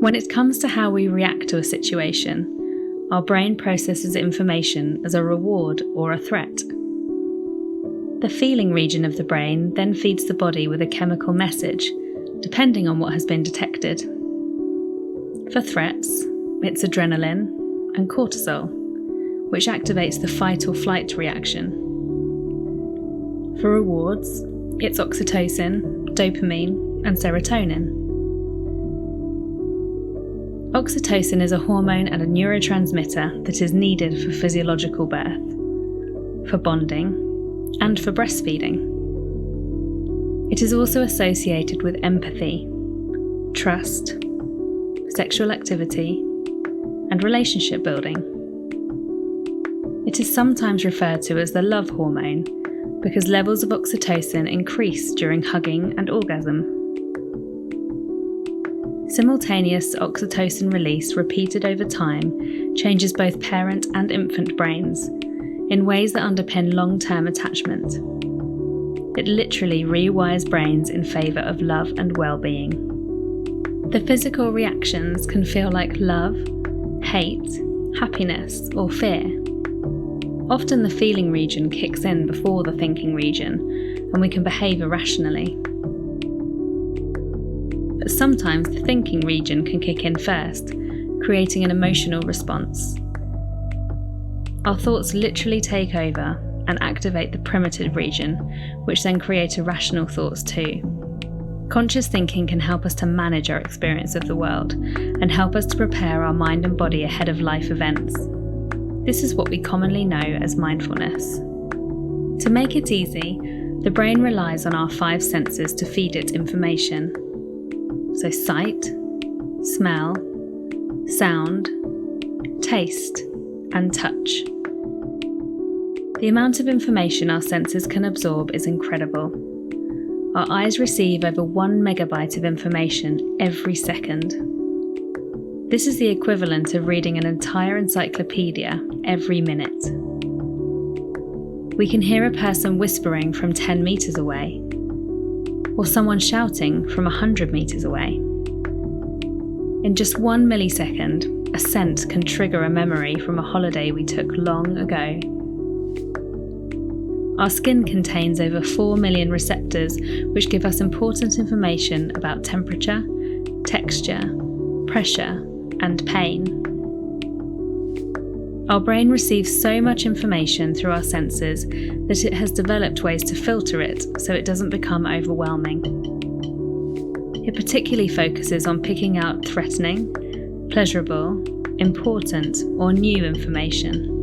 When it comes to how we react to a situation, our brain processes information as a reward or a threat. The feeling region of the brain then feeds the body with a chemical message, depending on what has been detected. For threats, it's adrenaline and cortisol, which activates the fight or flight reaction. For rewards, it's oxytocin, dopamine, and serotonin. Oxytocin is a hormone and a neurotransmitter that is needed for physiological birth, for bonding, and for breastfeeding. It is also associated with empathy, trust, sexual activity, and relationship building. It is sometimes referred to as the love hormone because levels of oxytocin increase during hugging and orgasm. Simultaneous oxytocin release repeated over time changes both parent and infant brains in ways that underpin long-term attachment. It literally rewires brains in favour of love and well-being. The physical reactions can feel like love, hate, happiness, or fear. Often the feeling region kicks in before the thinking region, and we can behave irrationally. But sometimes the thinking region can kick in first, creating an emotional response. Our thoughts literally take over and activate the primitive region, which then create irrational thoughts too. Conscious thinking can help us to manage our experience of the world and help us to prepare our mind and body ahead of life events. This is what we commonly know as mindfulness. To make it easy, the brain relies on our 5 senses to feed it information. So sight, smell, sound, taste, and touch. The amount of information our senses can absorb is incredible. Our eyes receive over 1 megabyte of information every second. This is the equivalent of reading an entire encyclopedia every minute. We can hear a person whispering from 10 meters away, or someone shouting from 100 meters away. In just 1 millisecond, a scent can trigger a memory from a holiday we took long ago. Our skin contains over 4 million receptors which give us important information about temperature, texture, pressure, and pain. Our brain receives so much information through our senses that it has developed ways to filter it so it doesn't become overwhelming. It particularly focuses on picking out threatening, pleasurable, important, or new information.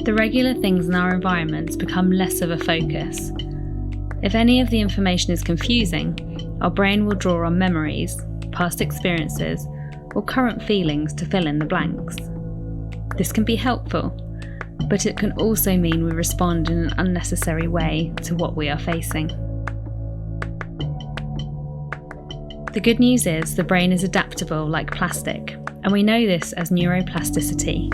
The regular things in our environments become less of a focus. If any of the information is confusing, our brain will draw on memories, past experiences, or current feelings to fill in the blanks. This can be helpful, but it can also mean we respond in an unnecessary way to what we are facing. The good news is the brain is adaptable like plastic, and we know this as neuroplasticity.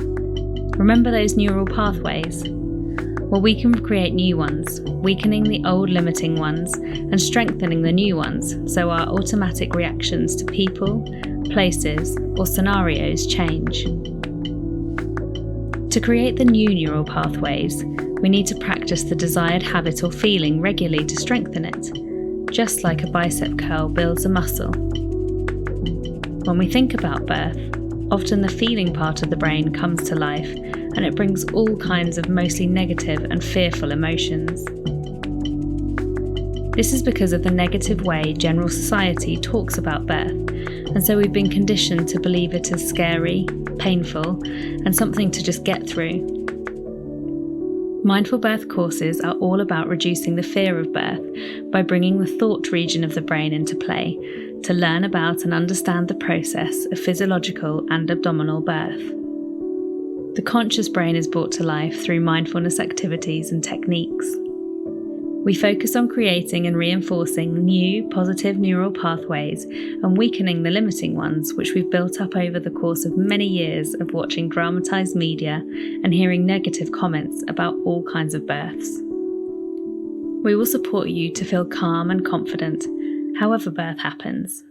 Remember those neural pathways? Well, we can create new ones, weakening the old limiting ones and strengthening the new ones so our automatic reactions to people, places, or scenarios change. To create the new neural pathways, we need to practice the desired habit or feeling regularly to strengthen it, just like a bicep curl builds a muscle. When we think about birth, often the feeling part of the brain comes to life and it brings all kinds of mostly negative and fearful emotions. This is because of the negative way general society talks about birth, and so we've been conditioned to believe it is scary, painful, and something to just get through. Mindful birth courses are all about reducing the fear of birth by bringing the thought region of the brain into play to learn about and understand the process of physiological and abdominal birth. The conscious brain is brought to life through mindfulness activities and techniques. We focus on creating and reinforcing new positive neural pathways and weakening the limiting ones which we've built up over the course of many years of watching dramatised media and hearing negative comments about all kinds of births. We will support you to feel calm and confident, however birth happens.